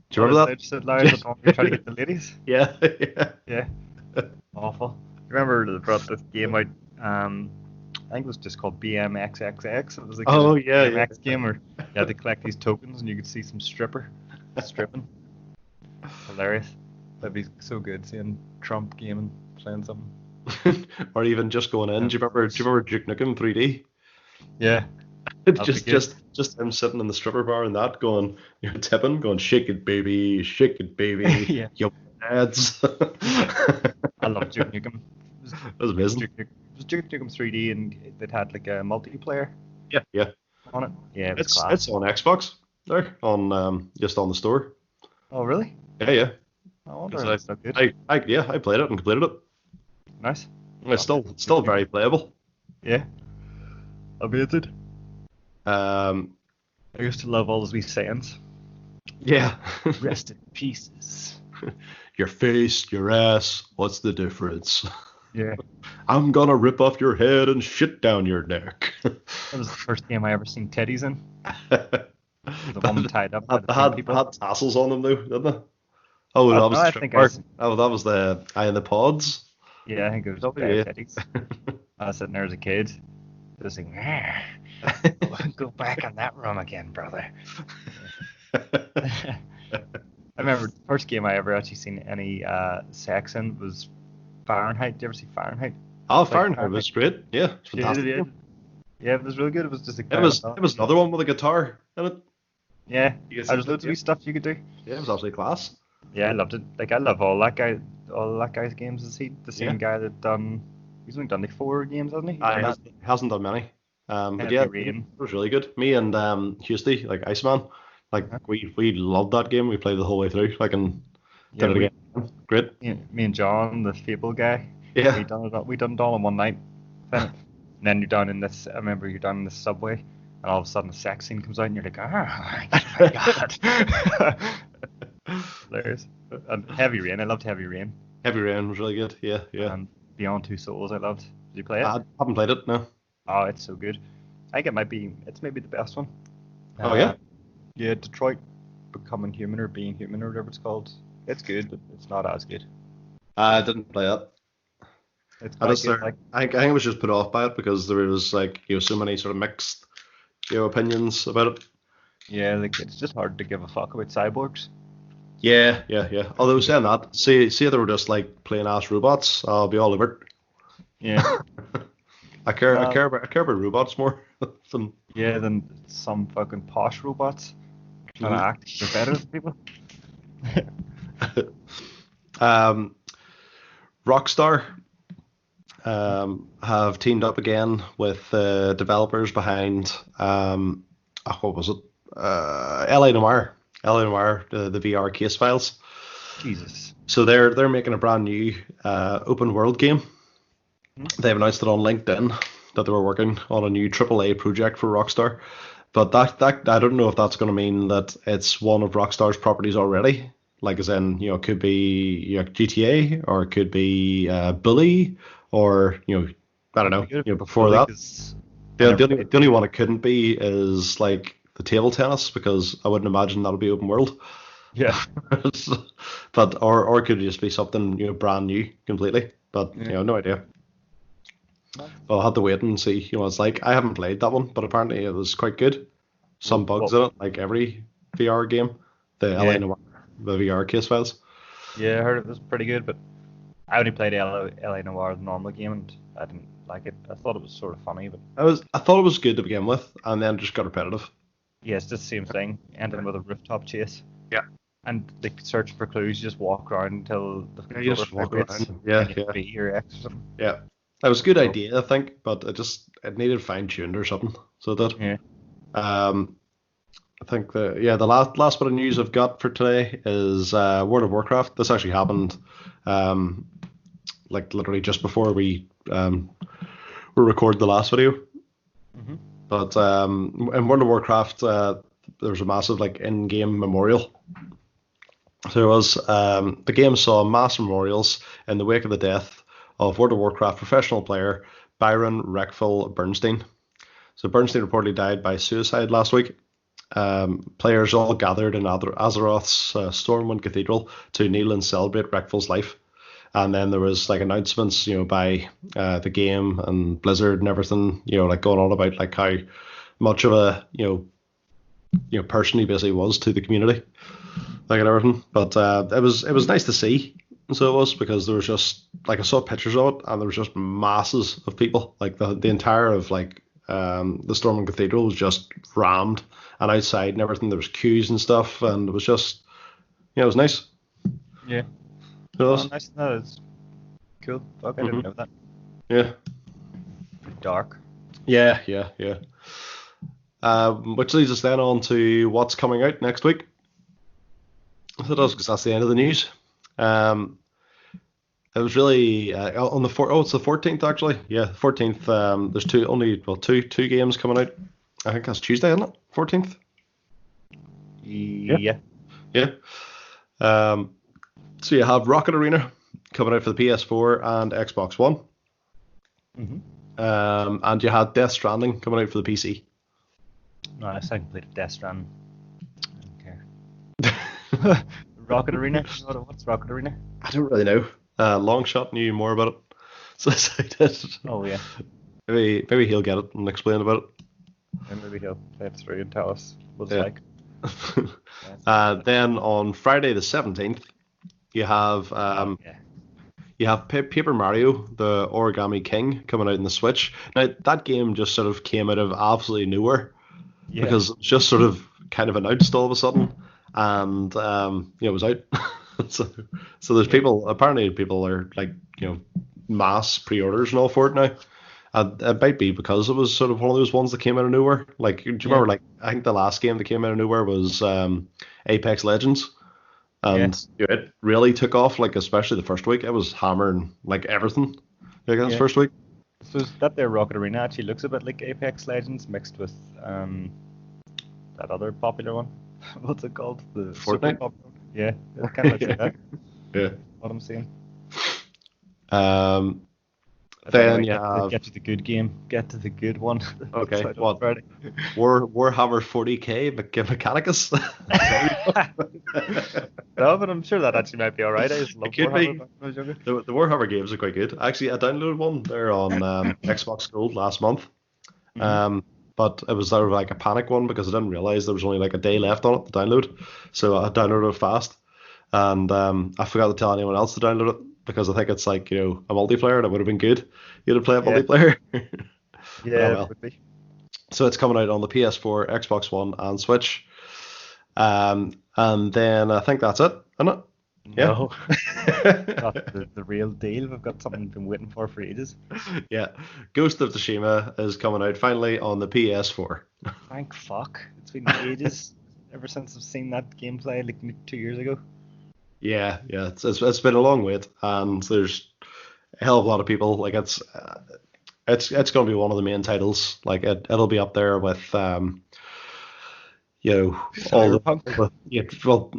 Do you What remember is that? it? Said Larry, the one you're trying to get the ladies. Yeah, yeah. Yeah, awful. You remember they brought this game out? I think it was just called BMXXX. It was like Oh a yeah, yeah. BMX game where you had to collect these tokens and you could see some stripper stripping. Hilarious. That'd be so good seeing Trump gaming, playing something. Or even just going in. Do you remember Duke Nukem 3D? Yeah, It's that'd be good. just him sitting in the stripper bar and that going, tipping, going, shake it, baby, Yeah, your heads. I love Duke Nukem. That was amazing. It was Duke Nukem 3D and it had like a multiplayer Yeah, yeah. on it. Yeah, it was It's class. it's on Xbox there on just on the store. Oh, really? Yeah, yeah. I wonder 'Cause if it's so good. I played it and completed it. Nice. It's still very playable. Yeah. Amazing. Um, I used to love all those wee sayings. yeah. Rest in pieces. Your face, your ass, what's the difference? Yeah. I'm gonna rip off your head and shit down your neck. That was the first game I ever seen teddies in. The woman tied up by the had people. had tassels on them though, didn't they? Oh, Oh, that was no, the I strip think part. Oh, that was the eye in the pods. Yeah, I think it was Oh, bare yeah. teddies. I was sitting there as a kid, just like, go back on that room again, brother. I remember the first game I ever actually seen any sex in was Fahrenheit. Did you ever see Fahrenheit? Oh, Like Fahrenheit was great. Yeah, it's Yeah, fantastic. yeah. Yeah, it was really good. It was just like It was another one with a guitar in it. Yeah, You guys there's did, loads of yeah. wee stuff you could do. Yeah, it was absolutely class. Yeah, I loved it. Like I love all that guy's games. Is he the same guy that done? He's only done like 4 games, hasn't he? I hasn't done many. But Heavy yeah, Rain. it was really good. Me and Husty, like Iceman, like we loved that game. We played the whole way through. Like and Yeah, did it again. Great. me and John, the Fable guy. Yeah. We done it all in one night. And then you're down in this. I remember you're down in the subway, and all of a sudden a sex scene comes out, and you're like, my god. Hilarious. And Heavy Rain. I loved Heavy Rain. Heavy Rain was really good. Yeah, yeah. And Beyond Two Souls. I loved. Did you play it? I haven't played it, no. Oh, it's so good. I think it's maybe the best one. Oh, yeah? Yeah, Detroit Becoming Human or Being Human or whatever it's called. It's good, but it's not as good. I didn't play it. It's I quite just, good, like, I think I was just put off by it because there was like so many sort of mixed opinions about it. yeah, like it's just hard to give a fuck about cyborgs. Yeah, yeah, yeah. Although saying that, see if they were just like plain ass robots, I'll be all over it. Yeah, I care about robots more than yeah, than some fucking posh robots trying to act they're better than people. Rockstar have teamed up again with developers behind what was it? LA Noire, the VR case files. Jesus. So they're making a brand new open world game. They've announced it on LinkedIn that they were working on a new AAA project for Rockstar. But that I don't know if that's going to mean that it's one of Rockstar's properties already. Like as in, it could be GTA or it could be Bully or I don't know. Before that, the only one it couldn't be is like the table tennis because I wouldn't imagine that'll be open world. Yeah. But or it could just be something brand new completely. But no idea. I'll have to wait and see. What it's like. I haven't played that one, but apparently it was quite good. Some bugs in it, like every VR game. The LA Yeah, Noire, the VR case files. yeah, I heard it was pretty good, but I only played LA Noir, the normal game, and I didn't like it. I thought it was sort of funny, but I thought it was good to begin with, and then it just got repetitive. yeah, it's just the same thing, ending with a rooftop chase. Yeah. And like searching for clues, you just walk around until the Yeah, you controller just walk vibrates, around. Yeah, and you yeah, hit B or X or something. yeah. It was a good So, idea, I think, but it needed fine tuned or something. So it did. yeah. Um, I think the last bit of news I've got for today is World of Warcraft. This actually happened, um, like literally just before we recorded the last video. Mm-hmm. But in World of Warcraft, there's a massive like in-game memorial. There was the game saw mass memorials in the wake of the death of World of Warcraft professional player Byron Reckful Bernstein. So Bernstein reportedly died by suicide last week. Players all gathered in Azeroth's Stormwind Cathedral to kneel and celebrate Reckful's life. And then there was like announcements, by the game and Blizzard and everything, like going on about like how much of a person he basically was to the community, like and everything. But it was nice to see. So it was because there was just like I saw pictures of it and there was just masses of people. Like the entire of like the Stormwind Cathedral was just rammed, and outside and everything there was queues and stuff, and it was just it was nice. Yeah. It was. Nice. No, it's cool. Fuck, I didn't know that. Yeah. Dark. Yeah, yeah, yeah. Which leads us then on to what's coming out next week. It does, because that's the end of the news. It was really on the it's the 14th actually. Yeah, 14th. There's two games coming out. I think that's Tuesday, isn't it? 14th. Yeah. Yeah. So you have Rocket Arena coming out for the PS4 and Xbox One. Mm-hmm. And you had Death Stranding coming out for the PC. Nice. I completed Death Stranding. I don't care. Rocket Arena? What's Rocket Arena? I don't really know. Longshot knew more about it. So I did. Oh, yeah. Maybe he'll get it and explain about it. And maybe he'll play it through and tell us what it's Yeah. like. Then on Friday the 17th, you have Paper Mario, the Origami King, coming out in the Switch. Now that game just sort of came out of absolutely nowhere, because it was just sort of kind of announced all of a sudden, and it was out. so there's people. Apparently, people are like mass pre-orders and all for it now. It might be because it was sort of one of those ones that came out of nowhere. Like, do you remember? Like, I think the last game that came out of nowhere was Apex Legends, and it really took off. Like, especially the first week, it was hammering like everything. Like that first week. So that there Rocket Arena actually looks a bit like Apex Legends mixed with that other popular one. What's it called? The Fortnite. Yeah, it kind of looks like that. Yeah. What I'm seeing. Then you have get to the good game. Get to the good one. Okay, what? Warhammer 40k Mechanicus? No, but I'm sure that actually might be alright. I just love Warhammer when I was younger. The Warhammer games are quite good. Actually, I downloaded one there on Xbox Gold last month. But it was sort of like a panic one because I didn't realize there was only like a day left on it to download. So I downloaded it fast, and I forgot to tell anyone else to download it because I think it's like a multiplayer and it would have been good to play a multiplayer. Yeah, it would be. So it's coming out on the PS4, Xbox One, and Switch. And then I think that's it, isn't it? No. Got the real deal. We've got something we've been waiting for ages. Yeah. Ghost of Tsushima is coming out finally on the PS4. Thank fuck. It's been ages ever since I've seen that gameplay like 2 years ago. Yeah. It's been a long wait, and there's a hell of a lot of people. Like it's going to be one of the main titles. Like it'll be up there with Cyberpunk.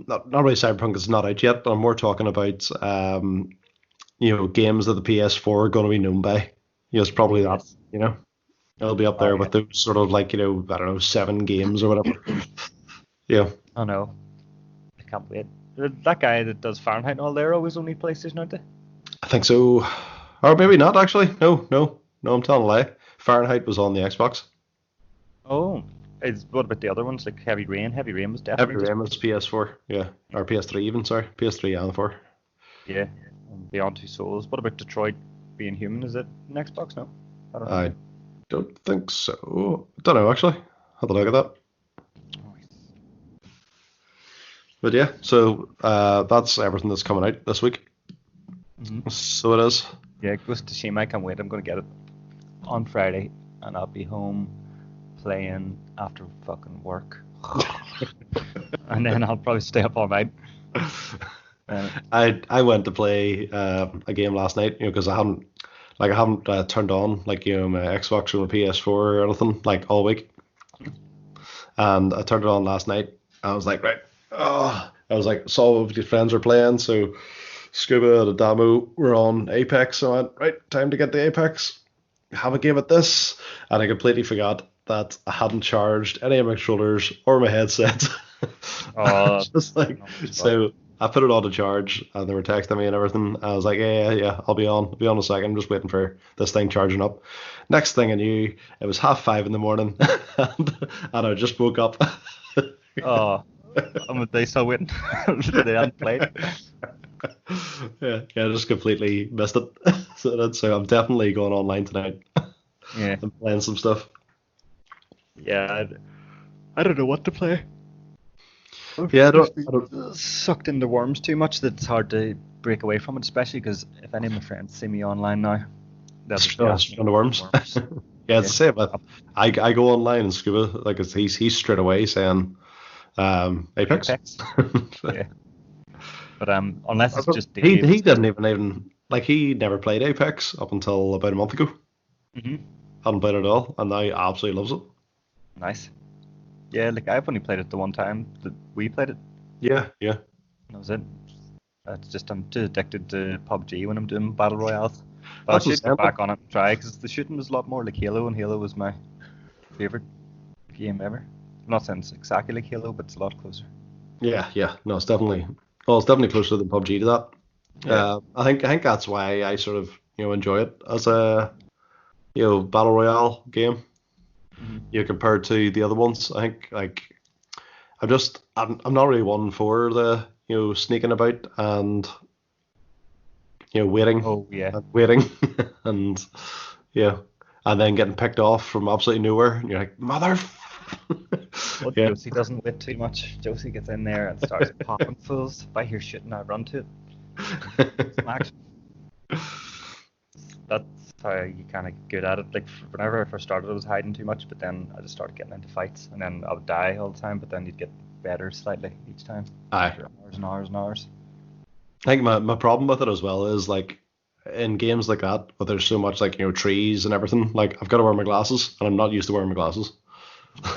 Not really Cyberpunk. It's not out yet, but I'm more talking about games that the PS4 are going to be known by. It's probably that. It'll be up there with those sort of like I don't know, 7 games or whatever. Yeah. I know. I can't wait. That guy that does Fahrenheit and all, they're always only PlayStation, aren't they? I think so, or maybe not actually. No, No, I'm telling a lie. Fahrenheit was on the Xbox. Oh, what about the other ones like Heavy Rain? Heavy Rain was Heavy definitely just Rain was PS4, yeah, or PS3 even. Sorry, PS3 and 4. yeah. And Beyond Two Souls. What about Detroit Being Human? Is it an Xbox? No, I don't know. I don't think so. Don't know actually. Have a look at that. But yeah, so that's everything that's coming out this week. Mm-hmm. So it is. Yeah, Ghost of Tsushima. I can't wait. I'm gonna get it on Friday, and I'll be home playing after fucking work, and then I'll probably stay up all night. I went to play a game last night, because I haven't turned on my Xbox or my PS4 or anything like all week, and I turned it on last night. I was like, right, I was like, saw what your friends were playing, so Scuba and Adamo were on Apex, so I went, right, time to get the Apex, have a game at this, and I completely forgot that I hadn't charged any of my controllers or my headset. Just like, so I put it on to charge, and they were texting me and everything. I was like, yeah, I'll be on in a second. I'm just waiting for this thing charging up. Next thing I knew, it was 5:30 in the morning, and I just woke up. Oh, they still waiting. They hadn't played. Yeah, I just completely missed it. So I'm definitely going online tonight. Yeah, and playing some stuff. Yeah, I don't know what to play. Yeah, I don't. Sucked into worms too much that it's hard to break away from it, especially because if any of my friends see me online now, they'll just ask me on the worms. Yeah, it's the same. I go online and Scuba, like he's straight away saying Apex. Yeah. But unless it's just he didn't even like he never played Apex up until about a month ago. Mm-hmm. Hadn't played it at all, and now he absolutely loves it. Nice. Yeah, like I've only played it the one time that we played it. Yeah. That was it. It's just I'm too addicted to PUBG when I'm doing battle royales. But I should go back on it and try because the shooting was a lot more like Halo, and Halo was my favorite game ever. I'm not saying it's exactly like Halo, but it's a lot closer. Yeah. No, it's definitely closer than PUBG to that. Yeah. I think that's why I sort of enjoy it as a battle royale game. Mm-hmm. Compared to the other ones. I think like I'm not really one for the sneaking about and waiting. Oh yeah. And waiting and and then getting picked off from absolutely nowhere, and you're like, mother. Well, Yeah. Josie doesn't wait too much. Josie gets in there and starts popping fools. If I hear shooting, I run to it. Smacks. That's how you kind of get good at it. Like whenever I first started, I was hiding too much, but then I just started getting into fights, and then I would die all the time. But then you'd get better slightly each time. Aye. After hours and hours and hours. I think my problem with it as well is like in games like that, where there's so much like trees and everything. Like I've got to wear my glasses, and I'm not used to wearing my glasses.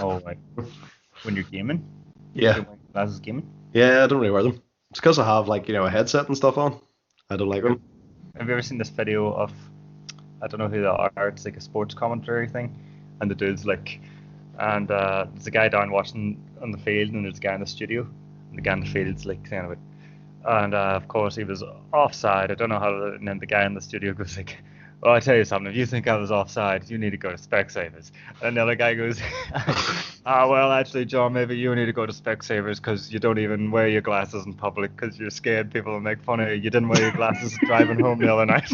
Oh, right. When you're gaming? Yeah. You don't wear glasses gaming? Yeah, I don't really wear them. It's because I have like a headset and stuff on. I don't like them. Have you ever seen this video of, I don't know who they are, it's like a sports commentary thing, and the dude's like, and there's a guy down watching on the field, and there's a guy in the studio, and the guy in the field's like saying about, and of course he was offside. I don't know how to, and then the guy in the studio goes like, well, I tell you something, if you think I was offside, you need to go to Specsavers. And the other guy goes, well, actually, John, maybe you need to go to Specsavers because you don't even wear your glasses in public because you're scared people will make fun of you. You didn't wear your glasses driving home the other night.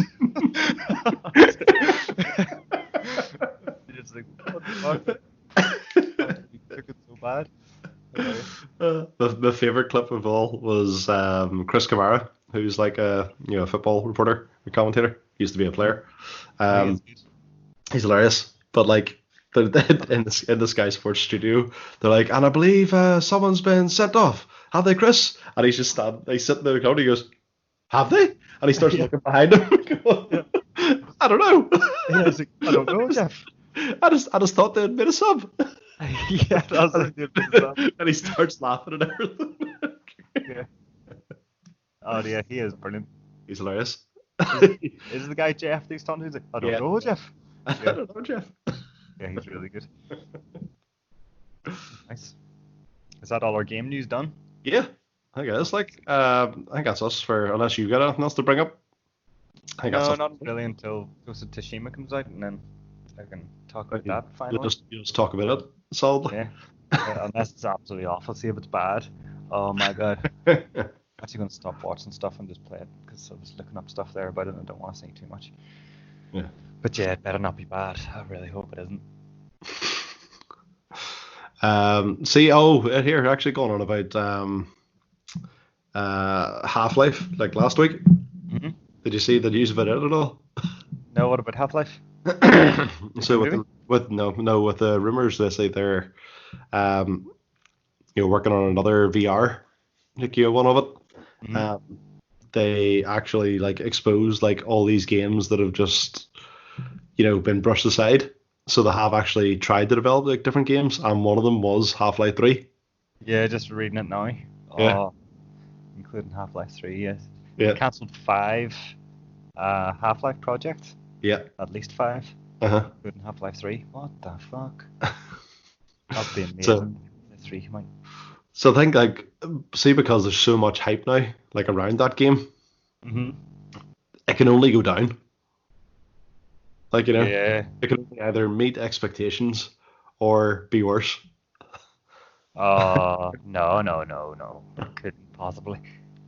It's like, what the fuck? You took it so bad. My favorite clip of all was Chris Kamara, who's like a football reporter, a commentator. Used to be a player. He's hilarious, but like in the Sky Sports studio, they're like, and I believe someone's been sent off. Have they, Chris? And he's sitting there, and he goes, have they? And he starts looking behind him. I don't know. Yeah, like, I don't know, Jeff. I just thought they'd made a sub. Yeah, that's like and he starts laughing and everything. Yeah. Oh yeah, he is brilliant. He's hilarious. Is the guy Jeff these times? He's like, I don't know, Jeff. I don't know, Jeff. Yeah, he's really good. Nice. Is that all our game news done? Yeah, I guess. I think that's us for unless you got anything else to bring up. I think that's No, a, not really until Ghost of Tsushima comes out, and then I can talk about that you'll finally. just talk about it solidly. Yeah. Unless it's absolutely awful. See if it's bad. Oh my god. Yeah. I'm actually going to stop watching stuff and just play it because I was looking up stuff there about it and I don't want to say too much. But yeah, it better not be bad. I really hope it isn't. Here actually going on about Half-Life like last week. Mm-hmm. Did you see the news about it at all? No, what about Half-Life? So movie? with the rumors they say they're working on another VR one of it. Mm-hmm. They actually like exposed like all these games that have just been brushed aside. So they have actually tried to develop like different games, and one of them was Half-Life 3. Yeah, just reading it now. Yeah. Oh, including Half-Life 3, yes. Yeah. They cancelled 5 Half-Life projects. Yeah. At least 5. Uh-huh. Including Half-Life 3. What the fuck? That'd be amazing. So, 3 come out. so I think like see because there's so much hype now like around that game, Mm-hmm. it can only go down. Like Yeah. it can only either meet expectations or be worse. No. Couldn't possibly.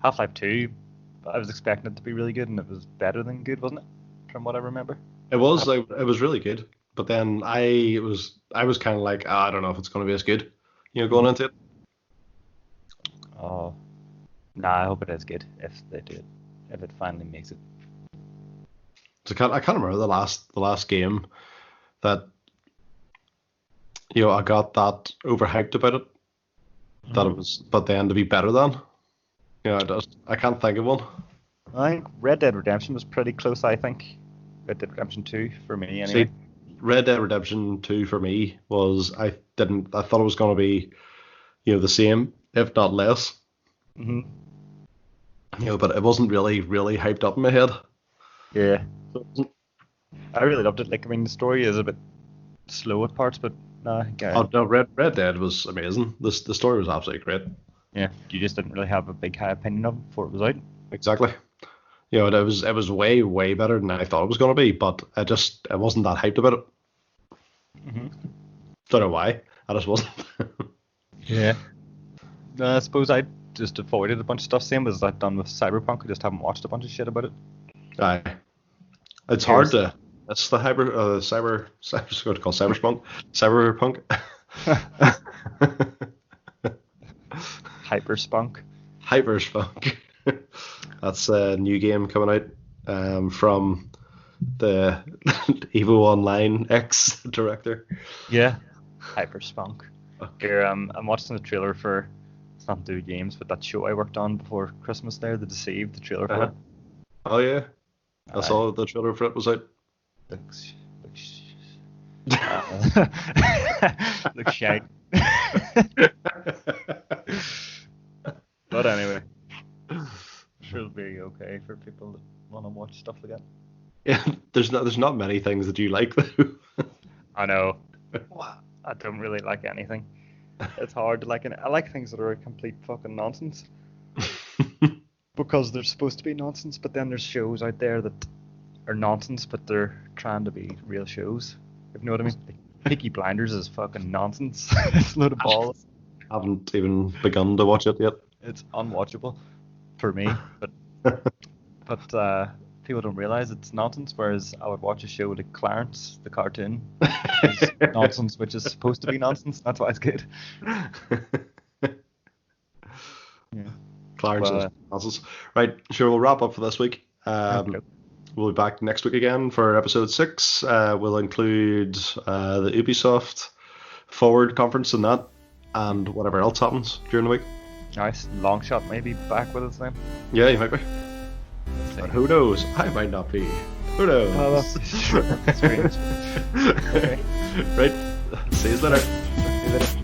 Half-Life 2, I was expecting it to be really good, and it was better than good, wasn't it? From what I remember. It was really good, but then I was kind of like I don't know if it's going to be as good, going into it. Oh, nah, I hope it is good if they do it. If it finally makes it. So I can't remember the last game that I got that overhyped about it. That it was, but then to be better than. I can't think of one. I think Red Dead Redemption was pretty close, I think. Red Dead Redemption 2 for me, anyway. See, Red Dead Redemption 2 for me was I thought it was going to be the same, if not less. Mm-hmm. But it wasn't really hyped up in my head. Yeah. I really loved it. Like, I mean, the story is a bit slow at parts, but nah, Oh no, Red Dead was amazing. The story was absolutely great. yeah, you just didn't really have a big high opinion of it before it was out. Exactly. It was way better than I thought it was going to be, but I wasn't that hyped about it. Mm-hmm. Don't know why. I just wasn't. Yeah. I suppose I just avoided a bunch of stuff. Same as I've done with Cyberpunk. I just haven't watched a bunch of shit about it. Aye. It's hard to. That's the what's it called? Cyberpunk. Hyperspunk. Hyperspunk. That's a new game coming out from the Evo Online X director. Yeah. Hyperspunk. Here, I'm watching the trailer for. It's not to do with games, but that show I worked on before Christmas there, The Deceived, the trailer for it. Oh yeah. I saw the trailer for it was out. Looks shite. But anyway, sure it'll be okay for people that want to watch stuff like that. Yeah, there's not many things that you like though. I know. I don't really like anything. It's hard to like it. I like things that are a complete fucking nonsense. Because they're supposed to be nonsense, but then there's shows out there that are nonsense, but they're trying to be real shows. If you know what I mean? Like, Peaky Blinders is fucking nonsense. It's a load of balls. Haven't even begun to watch it yet. It's unwatchable for me, but people don't realize it's nonsense. Whereas I would watch a show like Clarence, the cartoon, which is nonsense, which is supposed to be nonsense. That's why it's good. Yeah. Clarence is nonsense. Right, sure. We'll wrap up for this week. Okay. We'll be back next week again for episode 6. We'll include the Ubisoft Forward conference and that, and whatever else happens during the week. Nice. Longshot may be back with us then. Yeah, you might be. But who knows? I might not be. Who knows? That's strange. Okay. Right. See you later. See you later.